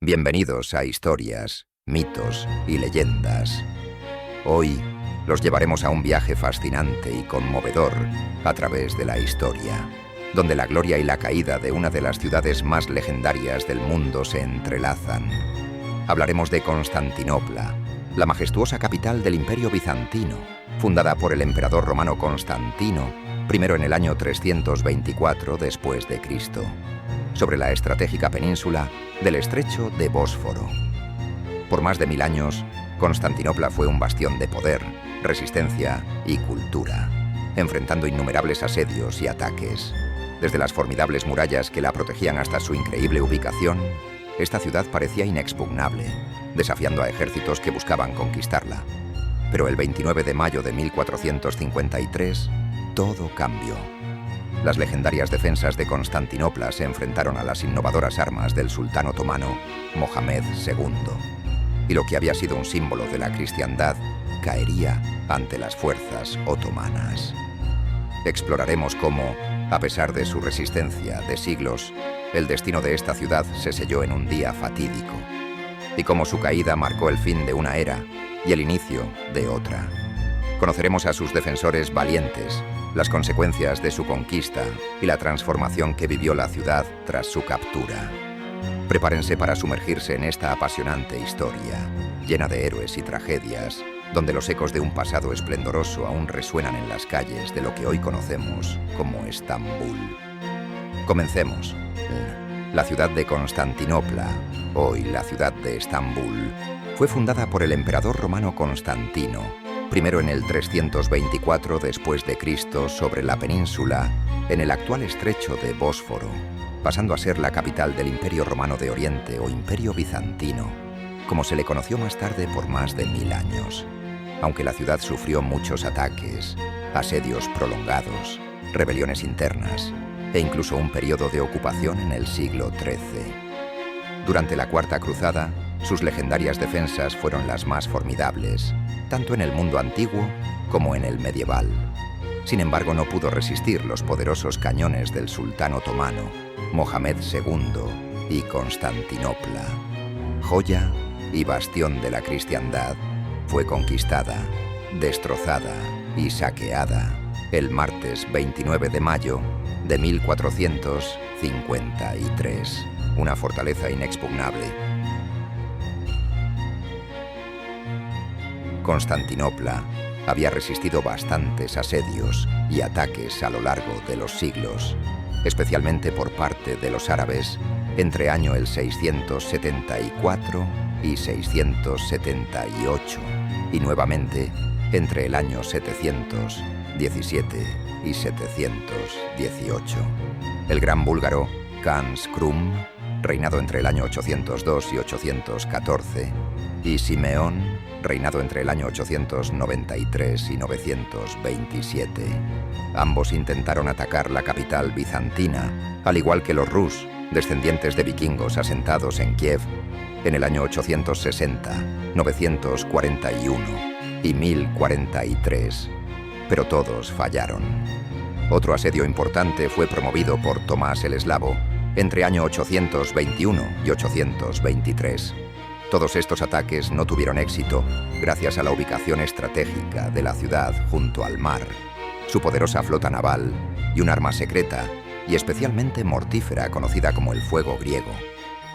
Bienvenidos a Historias, Mitos y Leyendas. Hoy los llevaremos a un viaje fascinante y conmovedor a través de la historia, donde la gloria y la caída de una de las ciudades más legendarias del mundo se entrelazan. Hablaremos de Constantinopla, la majestuosa capital del Imperio Bizantino, fundada por el emperador romano Constantino, primero en el año 324 después de Cristo, sobre la estratégica península del estrecho de Bósforo. Por más de 1000 años, Constantinopla fue un bastión de poder, resistencia y cultura, enfrentando innumerables asedios y ataques. Desde las formidables murallas que la protegían hasta su increíble ubicación, esta ciudad parecía inexpugnable, desafiando a ejércitos que buscaban conquistarla. Pero el 29 de mayo de 1453, todo cambió. Las legendarias defensas de Constantinopla se enfrentaron a las innovadoras armas del sultán otomano Mohamed II, y lo que había sido un símbolo de la cristiandad caería ante las fuerzas otomanas. Exploraremos cómo, a pesar de su resistencia de siglos, el destino de esta ciudad se selló en un día fatídico, y cómo su caída marcó el fin de una era y el inicio de otra. Conoceremos a sus defensores valientes, las consecuencias de su conquista y la transformación que vivió la ciudad tras su captura. Prepárense para sumergirse en esta apasionante historia, llena de héroes y tragedias, donde los ecos de un pasado esplendoroso aún resuenan en las calles de lo que hoy conocemos como Estambul. Comencemos. La ciudad de Constantinopla, hoy la ciudad de Estambul, fue fundada por el emperador romano Constantino, primero en el 324 después de Cristo sobre la península, en el actual estrecho de Bósforo, pasando a ser la capital del Imperio Romano de Oriente o Imperio Bizantino, como se le conoció más tarde por más de 1000 años. Aunque la ciudad sufrió muchos ataques, asedios prolongados, rebeliones internas e incluso un periodo de ocupación en el siglo XIII. Durante la Cuarta Cruzada, sus legendarias defensas fueron las más formidables, tanto en el mundo antiguo como en el medieval. Sin embargo, no pudo resistir los poderosos cañones del sultán otomano, Mohamed II y Constantinopla. Joya y bastión de la cristiandad, fue conquistada, destrozada y saqueada el martes 29 de mayo de 1453, una fortaleza inexpugnable. Constantinopla había resistido bastantes asedios y ataques a lo largo de los siglos, especialmente por parte de los árabes entre año el 674 y 678, y nuevamente entre el año 717 y 718. El gran búlgaro Khan Skrum, reinado entre el año 802 y 814, y Simeón, reinado entre el año 893 y 927. Ambos intentaron atacar la capital bizantina, al igual que los rus, descendientes de vikingos asentados en Kiev, en el año 860, 941 y 1043, pero todos fallaron. Otro asedio importante fue promovido por Tomás el Eslavo entre año 821 y 823. Todos estos ataques no tuvieron éxito gracias a la ubicación estratégica de la ciudad junto al mar, su poderosa flota naval y un arma secreta y especialmente mortífera conocida como el fuego griego,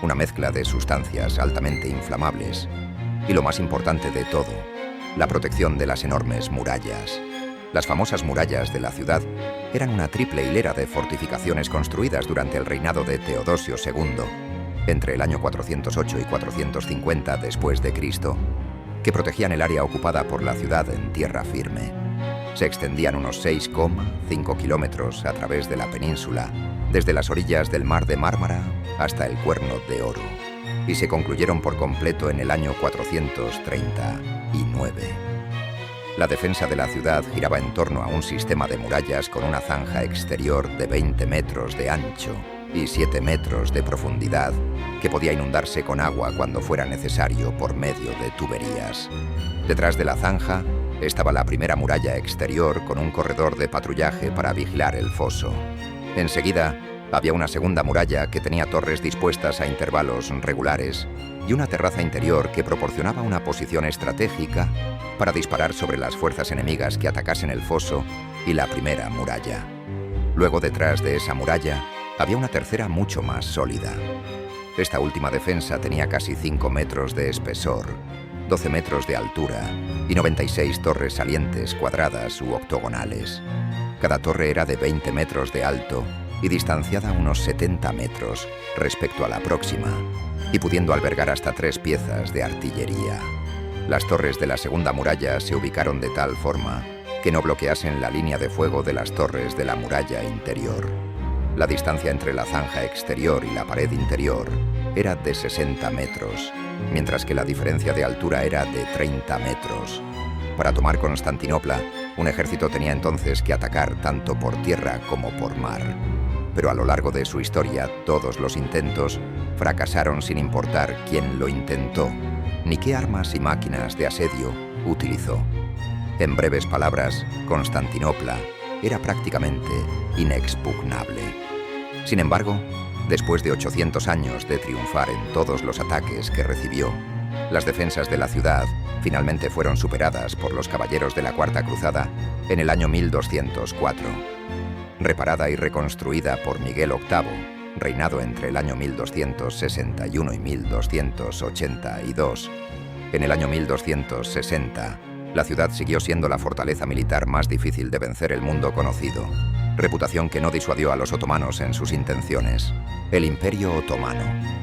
una mezcla de sustancias altamente inflamables y, lo más importante de todo, la protección de las enormes murallas. Las famosas murallas de la ciudad eran una triple hilera de fortificaciones construidas durante el reinado de Teodosio II, entre el año 408 y 450 después de Cristo, que protegían el área ocupada por la ciudad en tierra firme. Se extendían unos 6,5 kilómetros a través de la península, desde las orillas del Mar de Mármara hasta el Cuerno de Oro, y se concluyeron por completo en el año 439. La defensa de la ciudad giraba en torno a un sistema de murallas con una zanja exterior de 20 metros de ancho y 7 metros de profundidad, que podía inundarse con agua cuando fuera necesario por medio de tuberías. Detrás de la zanja estaba la primera muralla exterior con un corredor de patrullaje para vigilar el foso. Enseguida, Había una segunda muralla que tenía torres dispuestas a intervalos regulares y una terraza interior que proporcionaba una posición estratégica para disparar sobre las fuerzas enemigas que atacasen el foso y la primera muralla. Luego, detrás de esa muralla, había una tercera mucho más sólida. Esta última defensa tenía casi 5 metros de espesor, 12 metros de altura y 96 torres salientes cuadradas u octogonales. Cada torre era de 20 metros de alto y distanciada unos 70 metros respecto a la próxima, y pudiendo albergar hasta 3 piezas de artillería. Las torres de la segunda muralla se ubicaron de tal forma que no bloqueasen la línea de fuego de las torres de la muralla interior. La distancia entre la zanja exterior y la pared interior era de 60 metros, mientras que la diferencia de altura era de 30 metros. Para tomar Constantinopla, un ejército tenía entonces que atacar tanto por tierra como por mar. Pero a lo largo de su historia, todos los intentos fracasaron sin importar quién lo intentó, ni qué armas y máquinas de asedio utilizó. En breves palabras, Constantinopla era prácticamente inexpugnable. Sin embargo, después de 800 años de triunfar en todos los ataques que recibió, las defensas de la ciudad finalmente fueron superadas por los caballeros de la Cuarta Cruzada en el año 1204. Reparada y reconstruida por Miguel VIII, reinado entre el año 1261 y 1282, en el año 1260, la ciudad siguió siendo la fortaleza militar más difícil de vencer el mundo conocido, reputación que no disuadió a los otomanos en sus intenciones. El Imperio Otomano.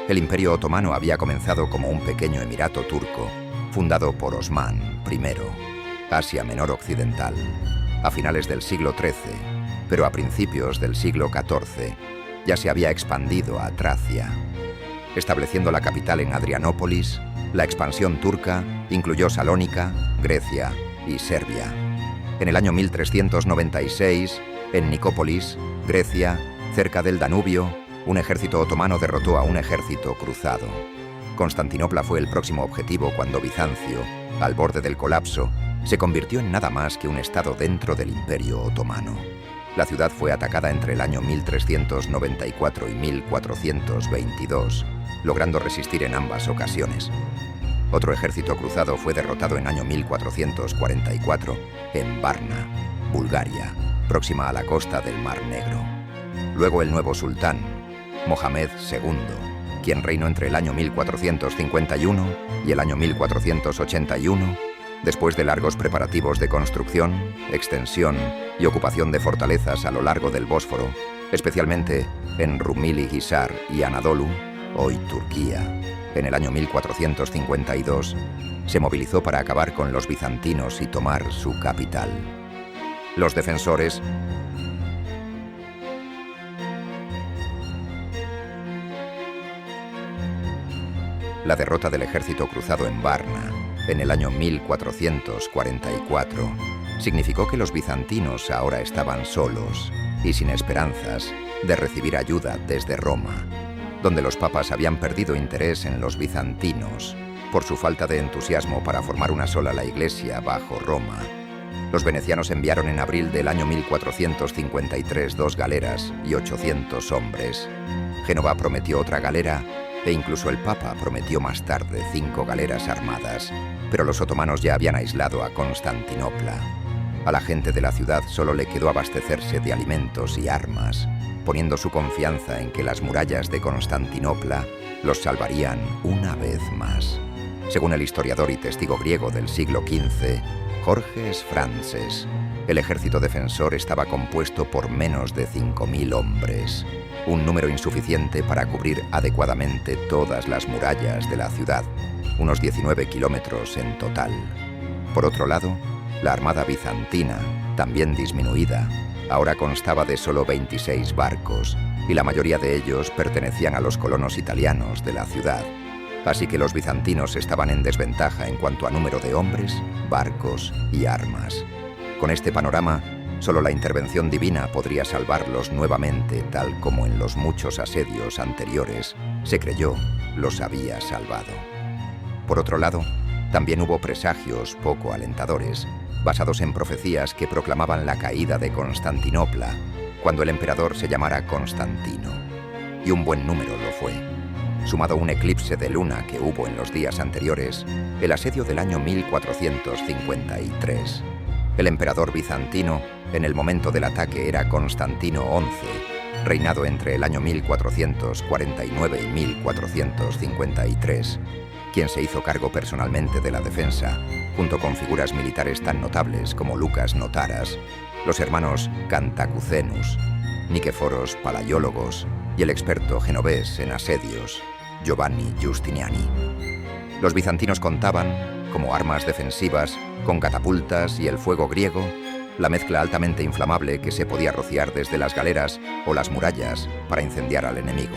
El Imperio Otomano había comenzado como un pequeño emirato turco, fundado por Osmán I, Asia Menor Occidental, a finales del siglo XIII, pero a principios del siglo XIV ya se había expandido a Tracia. Estableciendo la capital en Adrianópolis, la expansión turca incluyó Salónica, Grecia y Serbia. En el año 1396, en Nicópolis, Grecia, cerca del Danubio, un ejército otomano derrotó a un ejército cruzado. Constantinopla fue el próximo objetivo cuando Bizancio, al borde del colapso, se convirtió en nada más que un estado dentro del Imperio Otomano. La ciudad fue atacada entre el año 1394 y 1422, logrando resistir en ambas ocasiones. Otro ejército cruzado fue derrotado en año 1444 en Varna, Bulgaria, próxima a la costa del Mar Negro. Luego el nuevo sultán, Mohamed II, quien reinó entre el año 1451 y el año 1481, después de largos preparativos de construcción, extensión y ocupación de fortalezas a lo largo del Bósforo, especialmente en Rumili Hisar y Anadolu, hoy Turquía, en el año 1452, se movilizó para acabar con los bizantinos y tomar su capital. Los defensores La derrota del ejército cruzado en Varna, en el año 1444, significó que los bizantinos ahora estaban solos y sin esperanzas de recibir ayuda desde Roma, donde los papas habían perdido interés en los bizantinos por su falta de entusiasmo para formar una sola la Iglesia bajo Roma. Los venecianos enviaron en abril del año 1453 2 galeras y 800 hombres. Génova prometió otra galera e incluso el Papa prometió más tarde 5 galeras armadas, pero los otomanos ya habían aislado a Constantinopla. A la gente de la ciudad solo le quedó abastecerse de alimentos y armas, poniendo su confianza en que las murallas de Constantinopla los salvarían una vez más. Según el historiador y testigo griego del siglo XV, Jorges Frances, el ejército defensor estaba compuesto por menos de 5.000 hombres, un número insuficiente para cubrir adecuadamente todas las murallas de la ciudad, unos 19 kilómetros en total. Por otro lado, la armada bizantina, también disminuida, ahora constaba de solo 26 barcos, y la mayoría de ellos pertenecían a los colonos italianos de la ciudad. Así que los bizantinos estaban en desventaja en cuanto a número de hombres, barcos y armas. Con este panorama, solo la intervención divina podría salvarlos nuevamente, tal como en los muchos asedios anteriores se creyó los había salvado. Por otro lado, también hubo presagios poco alentadores basados en profecías que proclamaban la caída de Constantinopla, cuando el emperador se llamara Constantino. Y un buen número lo fue. Sumado un eclipse de luna que hubo en los días anteriores, el asedio del año 1453. El emperador bizantino, en el momento del ataque, era Constantino XI, reinado entre el año 1449 y 1453, quien se hizo cargo personalmente de la defensa, junto con figuras militares tan notables como Lucas Notaras, los hermanos Cantacuzenus, Niceforos Palaiólogos y el experto genovés en asedios, Giovanni Giustiniani. Los bizantinos contaban, como armas defensivas, con catapultas y el fuego griego, la mezcla altamente inflamable que se podía rociar desde las galeras o las murallas para incendiar al enemigo.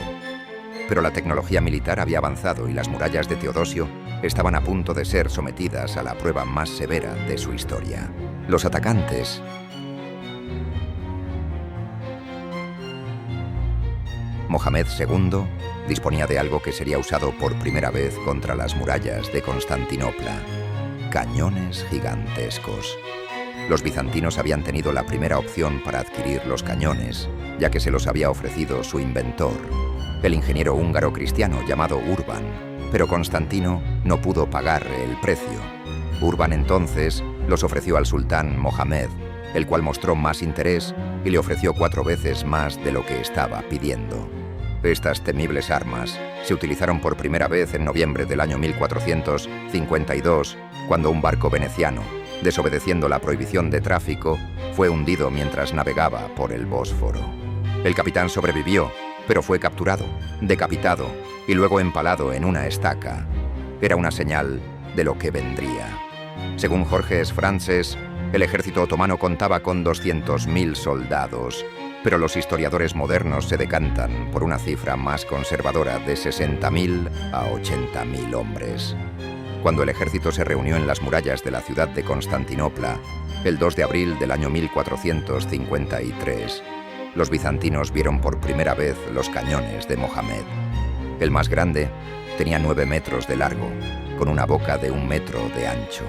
Pero la tecnología militar había avanzado y las murallas de Teodosio estaban a punto de ser sometidas a la prueba más severa de su historia. Los atacantes Mohamed II disponía de algo que sería usado por primera vez contra las murallas de Constantinopla: cañones gigantescos. Los bizantinos habían tenido la primera opción para adquirir los cañones, ya que se los había ofrecido su inventor, el ingeniero húngaro cristiano llamado Urban, pero Constantino no pudo pagar el precio. Urban entonces los ofreció al sultán Mohamed, el cual mostró más interés y le ofreció 4 veces más de lo que estaba pidiendo. Estas temibles armas se utilizaron por primera vez en noviembre del año 1452, cuando un barco veneciano, desobedeciendo la prohibición de tráfico, fue hundido mientras navegaba por el Bósforo. El capitán sobrevivió, pero fue capturado, decapitado y luego empalado en una estaca. Era una señal de lo que vendría. Según Georges Frances, el ejército otomano contaba con 200.000 soldados, pero los historiadores modernos se decantan por una cifra más conservadora de 60.000 a 80.000 hombres. Cuando el ejército se reunió en las murallas de la ciudad de Constantinopla, el 2 de abril del año 1453, los bizantinos vieron por primera vez los cañones de Mohamed. El más grande tenía 9 metros de largo, con una boca de 1 metro de ancho,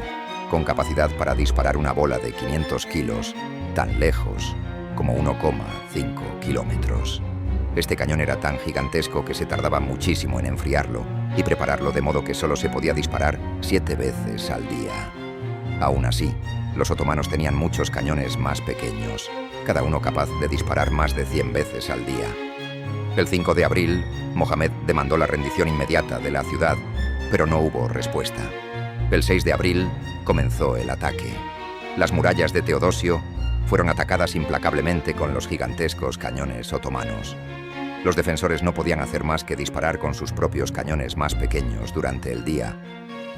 con capacidad para disparar una bola de 500 kilos tan lejos como 1,5 kilómetros. Este cañón era tan gigantesco que se tardaba muchísimo en enfriarlo y prepararlo, de modo que solo se podía disparar 7 veces al día. Aún así, los otomanos tenían muchos cañones más pequeños, cada uno capaz de disparar más de 100 veces al día. El 5 de abril, Mohamed demandó la rendición inmediata de la ciudad, pero no hubo respuesta. El 6 de abril comenzó el ataque. Las murallas de Teodosio fueron atacadas implacablemente con los gigantescos cañones otomanos. Los defensores no podían hacer más que disparar con sus propios cañones más pequeños durante el día,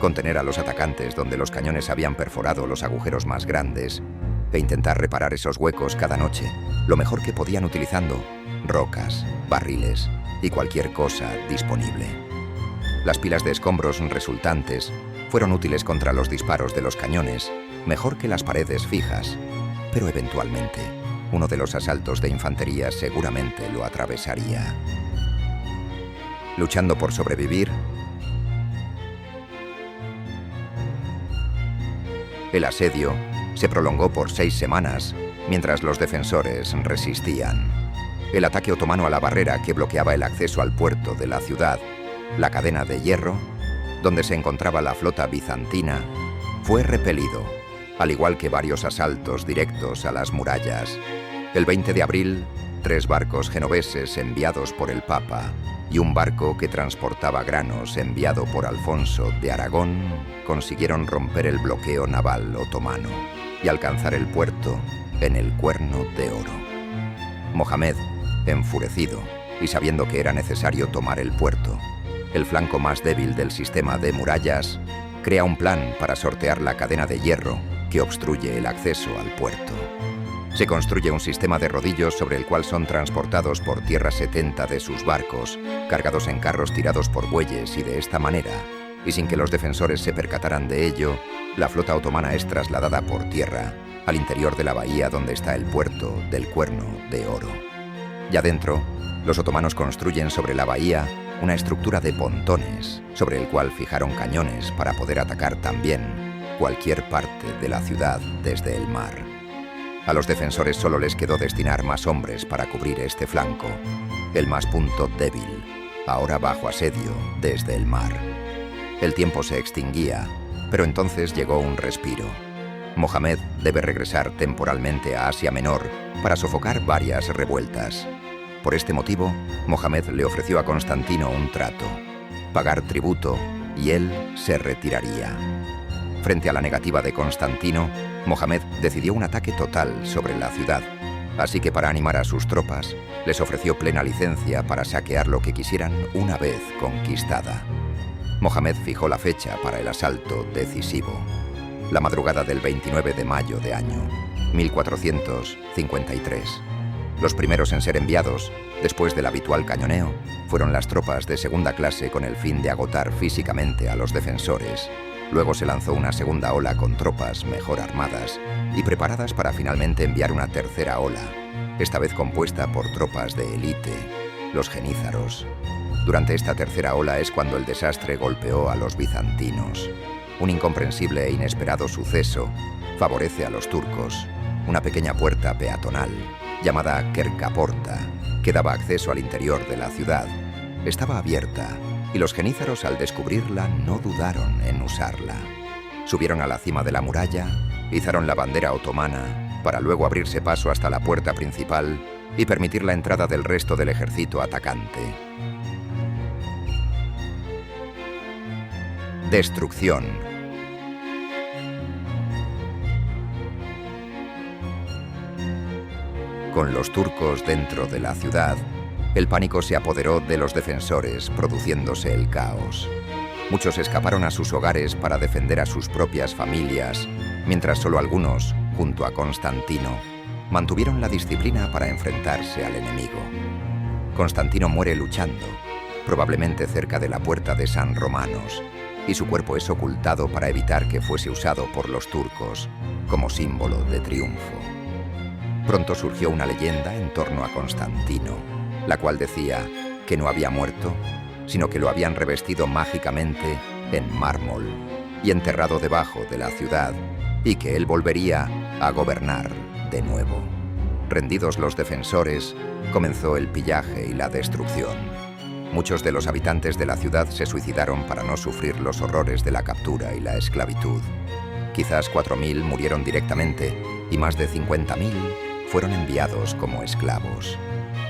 contener a los atacantes donde los cañones habían perforado los agujeros más grandes e intentar reparar esos huecos cada noche, lo mejor que podían utilizando rocas, barriles y cualquier cosa disponible. Las pilas de escombros resultantes fueron útiles contra los disparos de los cañones, mejor que las paredes fijas, pero eventualmente uno de los asaltos de infantería seguramente lo atravesaría. Luchando por sobrevivir, el asedio se prolongó por 6 semanas mientras los defensores resistían. El ataque otomano a la barrera que bloqueaba el acceso al puerto de la ciudad, la cadena de hierro, donde se encontraba la flota bizantina, fue repelido, al igual que varios asaltos directos a las murallas. El 20 de abril, 3 barcos genoveses enviados por el Papa y un barco que transportaba granos enviado por Alfonso de Aragón consiguieron romper el bloqueo naval otomano y alcanzar el puerto en el Cuerno de Oro. Mohamed, enfurecido y sabiendo que era necesario tomar el puerto, el flanco más débil del sistema de murallas, crea un plan para sortear la cadena de hierro que obstruye el acceso al puerto. Se construye un sistema de rodillos sobre el cual son transportados por tierra 70 de sus barcos, cargados en carros tirados por bueyes, y de esta manera, y sin que los defensores se percataran de ello, la flota otomana es trasladada por tierra al interior de la bahía donde está el puerto del Cuerno de Oro. Ya dentro, los otomanos construyen sobre la bahía una estructura de pontones, sobre el cual fijaron cañones para poder atacar también cualquier parte de la ciudad desde el mar. A los defensores solo les quedó destinar más hombres para cubrir este flanco, el más punto débil, ahora bajo asedio desde el mar. El tiempo se extinguía, pero entonces llegó un respiro. Mohamed debe regresar temporalmente a Asia Menor para sofocar varias revueltas. Por este motivo, Mohamed le ofreció a Constantino un trato: pagar tributo y él se retiraría. Frente a la negativa de Constantino, Mohamed decidió un ataque total sobre la ciudad, así que para animar a sus tropas, les ofreció plena licencia para saquear lo que quisieran una vez conquistada. Mohamed fijó la fecha para el asalto decisivo: la madrugada del 29 de mayo de año 1453. Los primeros en ser enviados, después del habitual cañoneo, fueron las tropas de segunda clase con el fin de agotar físicamente a los defensores. Luego se lanzó una segunda ola con tropas mejor armadas y preparadas para finalmente enviar una tercera ola, esta vez compuesta por tropas de élite, los genízaros. Durante esta tercera ola es cuando el desastre golpeó a los bizantinos. Un incomprensible e inesperado suceso favorece a los turcos. Una pequeña puerta peatonal, llamada Kerkaporta, que daba acceso al interior de la ciudad, estaba abierta, y los genízaros, al descubrirla, no dudaron en usarla. Subieron a la cima de la muralla, izaron la bandera otomana, para luego abrirse paso hasta la puerta principal y permitir la entrada del resto del ejército atacante. Destrucción. Con los turcos dentro de la ciudad, el pánico se apoderó de los defensores, produciéndose el caos. Muchos escaparon a sus hogares para defender a sus propias familias, mientras solo algunos, junto a Constantino, mantuvieron la disciplina para enfrentarse al enemigo. Constantino muere luchando, probablemente cerca de la puerta de San Romanos, y su cuerpo es ocultado para evitar que fuese usado por los turcos como símbolo de triunfo. Pronto surgió una leyenda en torno a Constantino, la cual decía que no había muerto, sino que lo habían revestido mágicamente en mármol y enterrado debajo de la ciudad, y que él volvería a gobernar de nuevo. Rendidos los defensores, comenzó el pillaje y la destrucción. Muchos de los habitantes de la ciudad se suicidaron para no sufrir los horrores de la captura y la esclavitud. Quizás 4.000 murieron directamente y más de 50.000 fueron enviados como esclavos.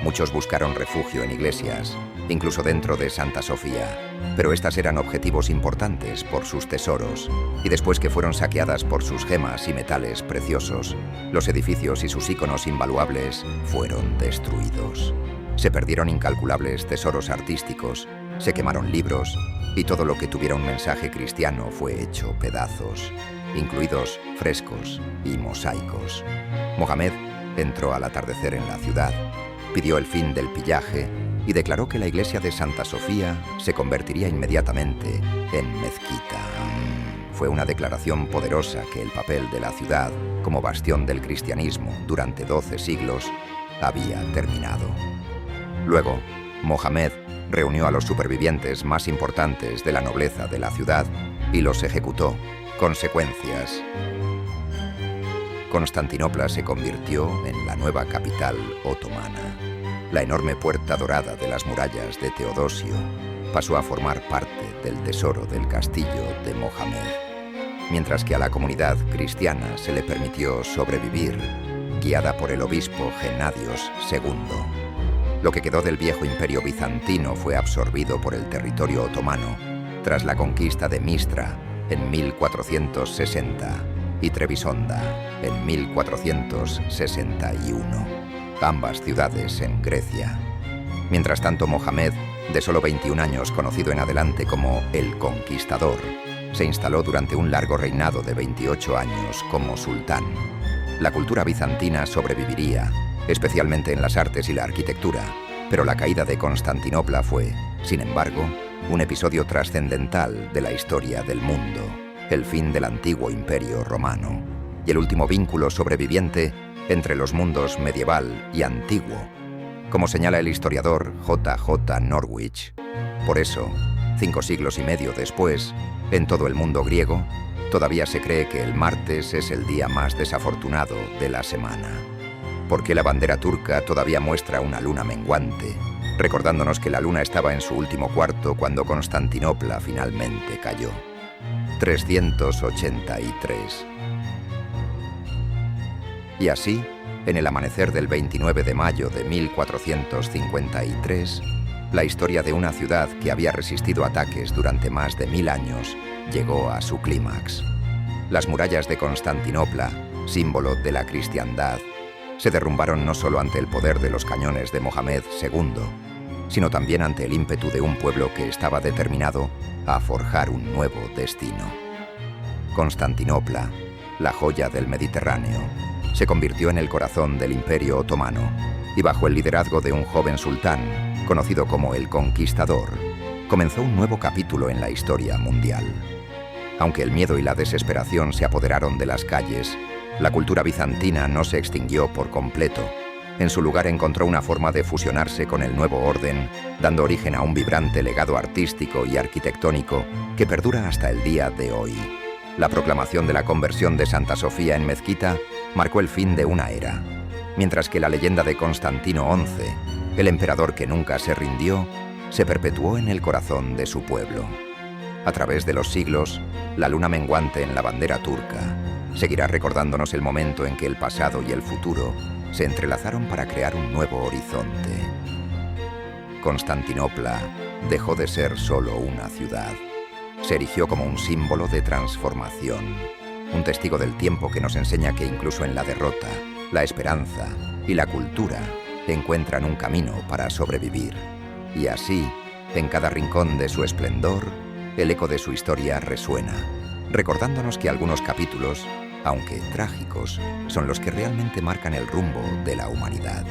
Muchos buscaron refugio en iglesias, incluso dentro de Santa Sofía, pero estas eran objetivos importantes por sus tesoros, y después que fueron saqueadas por sus gemas y metales preciosos, los edificios y sus íconos invaluables fueron destruidos. Se perdieron incalculables tesoros artísticos, se quemaron libros, y todo lo que tuviera un mensaje cristiano fue hecho pedazos, incluidos frescos y mosaicos. Mohamed entró al atardecer en la ciudad, pidió el fin del pillaje y declaró que la iglesia de Santa Sofía se convertiría inmediatamente en mezquita. Fue una declaración poderosa que el papel de la ciudad como bastión del cristianismo durante 12 siglos había terminado. Luego, Mohamed reunió a los supervivientes más importantes de la nobleza de la ciudad y los ejecutó. Consecuencias. Constantinopla se convirtió en la nueva capital otomana. La enorme puerta dorada de las murallas de Teodosio pasó a formar parte del tesoro del castillo de Mohamed, mientras que a la comunidad cristiana se le permitió sobrevivir, guiada por el obispo Gennadios II. Lo que quedó del viejo imperio bizantino fue absorbido por el territorio otomano tras la conquista de Mistra en 1460 y Trebisonda en 1461, ambas ciudades en Grecia. Mientras tanto, Mohamed, de solo 21 años, conocido en adelante como el Conquistador, se instaló durante un largo reinado de 28 años como sultán. La cultura bizantina sobreviviría, especialmente en las artes y la arquitectura, pero la caída de Constantinopla fue, sin embargo, un episodio trascendental de la historia del mundo, el fin del antiguo imperio romano y el último vínculo sobreviviente entre los mundos medieval y antiguo, como señala el historiador J.J. Norwich. Por eso, 5 siglos y medio después, en todo el mundo griego, Todavía se cree que el martes es el día más desafortunado de la semana, porque la bandera turca todavía muestra una luna menguante, recordándonos que la luna estaba en su último cuarto cuando Constantinopla finalmente cayó. 383. Y así, en el amanecer del 29 de mayo de 1453, la historia de una ciudad que había resistido ataques durante más de 1000 años llegó a su clímax. Las murallas de Constantinopla, símbolo de la cristiandad, se derrumbaron no solo ante el poder de los cañones de Mohamed II, sino también ante el ímpetu de un pueblo que estaba determinado a forjar un nuevo destino. Constantinopla, la joya del Mediterráneo, se convirtió en el corazón del Imperio Otomano y bajo el liderazgo de un joven sultán, conocido como el Conquistador, comenzó un nuevo capítulo en la historia mundial. Aunque el miedo y la desesperación se apoderaron de las calles, la cultura bizantina no se extinguió por completo. En su lugar encontró una forma de fusionarse con el nuevo orden, dando origen a un vibrante legado artístico y arquitectónico que perdura hasta el día de hoy. La proclamación de la conversión de Santa Sofía en mezquita marcó el fin de una era, mientras que la leyenda de Constantino XI, el emperador que nunca se rindió, se perpetuó en el corazón de su pueblo. A través de los siglos, la luna menguante en la bandera turca seguirá recordándonos el momento en que el pasado y el futuro se entrelazaron para crear un nuevo horizonte. Constantinopla dejó de ser solo una ciudad. Se erigió como un símbolo de transformación, un testigo del tiempo que nos enseña que incluso en la derrota, la esperanza y la cultura encuentran un camino para sobrevivir. Y así, en cada rincón de su esplendor, el eco de su historia resuena, recordándonos que algunos capítulos, aunque trágicos, son los que realmente marcan el rumbo de la humanidad.